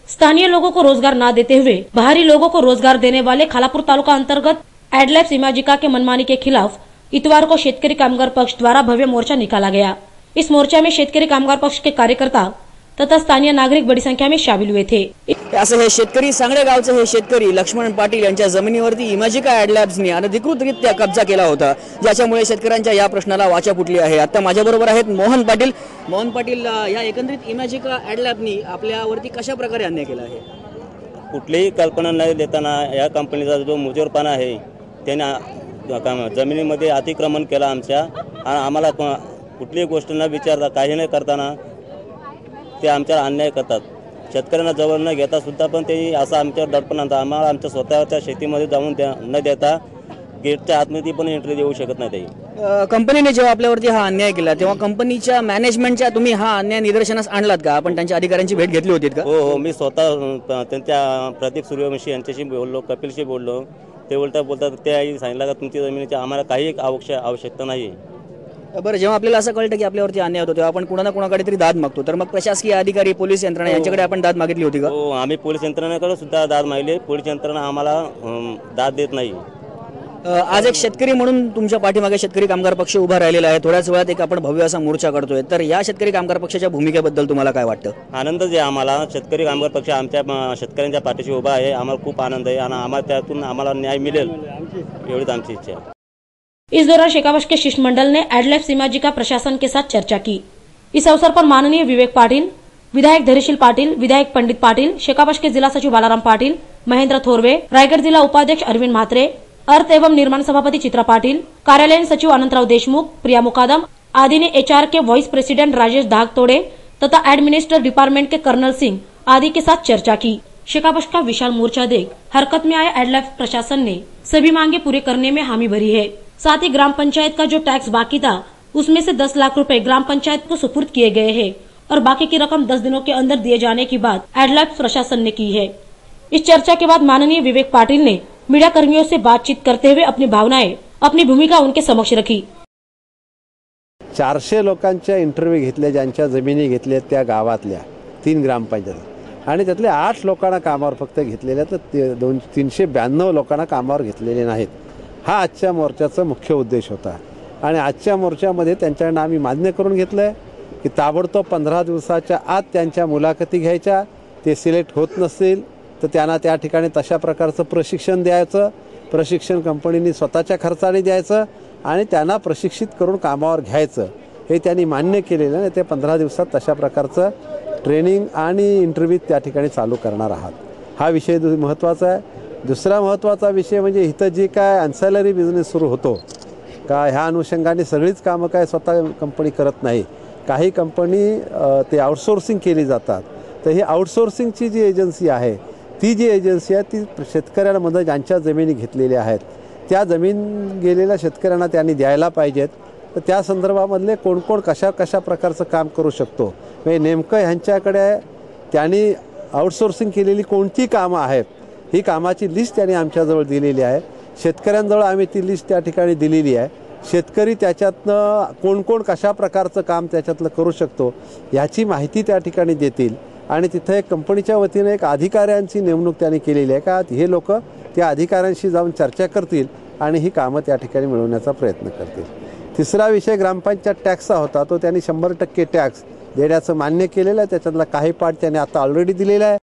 स्थानीय लोगों को रोजगार न देते हुए बाहरी लोगों को रोजगार देने वाले खालापुर तालुका अंतर्गत एडलैब्स इमेजिका के मनमानी के खिलाफ इतवार को शेतकरी कामगार पक्ष द्वारा भव्य मोर्चा निकाला गया। इस मोर्चा में शेतकरी कामगार पक्ष के कार्यकर्ता तथा स्थानीय नागरिक बड़ी संख्या में शामिल हुए थे। असं हे शेतकरी सांगडे गावचे हे शेतकरी लक्ष्मण पाटील यांच्या जमिनीवरती इमेजिका एडलॅब्सनी अनधिकृतरित्या कब्जा केला होता, ज्याच्यामुळे शेतकऱ्यांच्या या प्रश्नाला वाचा फुटली आहे। आता माझ्या बरोबर आहेत मोहन पाटील। मोहन पाटील, या एकंदरीत इमेजिका एडलॅबनी आपल्यावरती कशा प्रकारे अन्याय केला आहे? कुठलीही कल्पना न देताना या कंपनीचा जो मुजोरपणा आहे त्याने जमिनीमध्ये अतिक्रमण केला आमच्या, आणि आम्हाला कुठलीही गोष्ट न विचारता काही न करताना ते आमच्यावर अन्याय करतात। शेतकऱ्यांना जवळ न घेता सुद्धा पण ते असं आमच्यावर दडपण आणतात। आम्हाला आमच्या स्वतःच्या शेतीमध्ये जाऊन न देता गेटच्या आतमध्ये पण एंट्री देऊ शकत नाही ते। कंपनीने जेव्हा आपल्यावरती हा अन्याय केला तेव्हा कंपनीच्या मॅनेजमेंटच्या तुम्ही हा अन्याय निदर्शनास आणलात का? आपण त्यांच्या अधिकाऱ्यांची भेट घेतली होती का? हो, मी स्वतः त्यांच्या प्रदीप सूर्यवंशी यांच्याशी बोललो, कपिलशी बोललो। ते बोलतात ते सांगितलं का तुमची जमिनीची आम्हाला काही आवश्यकता नाही। बरं, जेव्हा आपल्याला असं कळतं की आपल्यावरती अन्याय होतो तेव्हा आपण कुणाकडे तरी दाद मागतो, तर मग प्रशासकीय अधिकारी, पोलीस यंत्रणा यांच्याकडे आपण दाद मागितली होती का? हो, आम्ही पोलीस यंत्रणेकडे सुद्धा दाद मागली। पोलीस यंत्रणा आम्हाला दाद देत नाही। आज एक शेतकरी म्हणून तुमच्या पाठीमागे शेतकरी कामगार पक्ष उभा राहिलेला आहे। थोड्याच वेळात एक आपण भव्य असा मोर्चा काढतोय, तर या शेतकरी कामगार पक्षाच्या भूमिकेबद्दल तुम्हाला काय वाटतं? आनंद आहे आम्हाला। शेतकरी कामगार पक्ष आमच्या शेतकऱ्यांच्या पाठीशी उभा आहे। आम्हाला खूप आनंद आहे आणि आम्हाला त्यातून आम्हाला न्याय मिळेल एवढीच आमची इच्छा आहे। इस दौरान शेखावश के शिष्टमंडल ने एडलैब्स इमेजिका प्रशासन के साथ चर्चा की। इस अवसर पर माननीय विवेक पाटिल, विधायक धैर्यशील पाटिल, विधायक पंडित पाटिल, शेखावश के जिला सचिव बालाराम पाटिल, महेंद्र थोरवे, रायगढ़ जिला उपाध्यक्ष अरविंद म्हात्रे, अर्थ एवं निर्माण सभापति चित्रा पाटिल, कार्यालयीन सचिव अनंतराव देशमुख, प्रिया मुकादम आदि ने एचआर के वाइस प्रेसिडेंट राजेश धागतोड़े तथा एडमिनिस्ट्रेटर डिपार्टमेंट के कर्नल सिंह आदि के साथ चर्चा की। शेखावश का विशाल मोर्चा देख हरकत में आए एडलैब्स प्रशासन ने सभी मांगे पूरे करने में हामी भरी है। साथ ही ग्राम पंचायत का जो टैक्स बाकी था उसमें से 10 लाख रुपए ग्राम पंचायत को सुपुर्द किए गए हैं और बाकी की रकम 10 दिनों के अंदर दिए जाने की बात एडलैब्स प्रशासन ने की है। इस चर्चा के बाद माननीय विवेक पाटिल ने मीडिया कर्मियों से बातचीत करते हुए अपनी भावनाएं, अपनी भूमिका उनके समक्ष रखी। 400 लोकांच्या इंटरव्ह्यू घेतले, ज्यांच्या जमिनी घेतल्या त्या गावातल्या 3 ग्रामपंचायत, आणि त्यातले 8 लोकांना कामावर फक्त घेतलेले, तर 392 लोकांना कामावर घेतलेले नाहीत। हा आजच्या मोर्चाचा मुख्य उद्देश होता। आणि आजच्या मोर्चामध्ये त्यांच्याकडून आम्ही मान्य करून घेतलंय की ताबडतोब 15 दिवसाच्या आत त्यांच्या मुलाखती घ्यायच्या। ते सिलेक्ट होत नसतील तर त्यांना त्या ठिकाणी तशा प्रकारचं प्रशिक्षण द्यायचं। प्रशिक्षण कंपनीने स्वतःच्या खर्चाने द्यायचं आणि त्यांना प्रशिक्षित करून कामावर घ्यायचं, हे त्यांनी मान्य केलेलं आहे। ते 15 दिवसात तशा प्रकारचं ट्रेनिंग आणि इंटरव्ह्यू त्या ठिकाणी चालू करणार आहात। हा विषय महत्त्वाचा आहे। दुसरा महत्त्वाचा विषय म्हणजे इथं जे काय अनसॅलरी बिझनेस सुरू होतो का, ह्या अनुषंगाने सगळीच कामं काय स्वतः कंपनी करत नाही। काही कंपनी ते आउटसोर्सिंग केली जातात। तर ही आउटसोर्सिंगची जी एजन्सी आहे, ती जी एजन्सी आहे ती शेतकऱ्यांमध्ये ज्यांच्या जमिनी घेतलेल्या आहेत त्या जमीन गेलेल्या शेतकऱ्यांना त्यांनी द्यायला पाहिजेत। तर त्या संदर्भामधले कोण कशा प्रकारचं काम करू शकतो, म्हणजे नेमकं ह्यांच्याकडे त्यांनी आउटसोर्सिंग केलेली कोणती कामं आहेत, ही कामाची लिस्ट त्यांनी आमच्याजवळ दिलेली आहे। शेतकऱ्यांजवळ आम्ही ती लिस्ट त्या ठिकाणी दिलेली आहे। शेतकरी त्याच्यातनं कोण कशा प्रकारचं काम त्याच्यातलं करू शकतो याची माहिती त्या ठिकाणी देतील। आणि तिथे एक कंपनीच्या वतीने एक अधिकाऱ्यांची नेमणूक त्यांनी केलेली आहे का हे लोक त्या अधिकाऱ्यांशी जाऊन चर्चा करतील आणि ही कामं त्या ठिकाणी मिळवण्याचा प्रयत्न करतील। तिसरा विषय ग्रामपंचायत टॅक्सचा होता, तो त्यांनी 100% टॅक्स देण्याचं मान्य केलेलं आहे। त्याच्यातला काही पार्ट त्यांनी आता ऑलरेडी दिलेला आहे।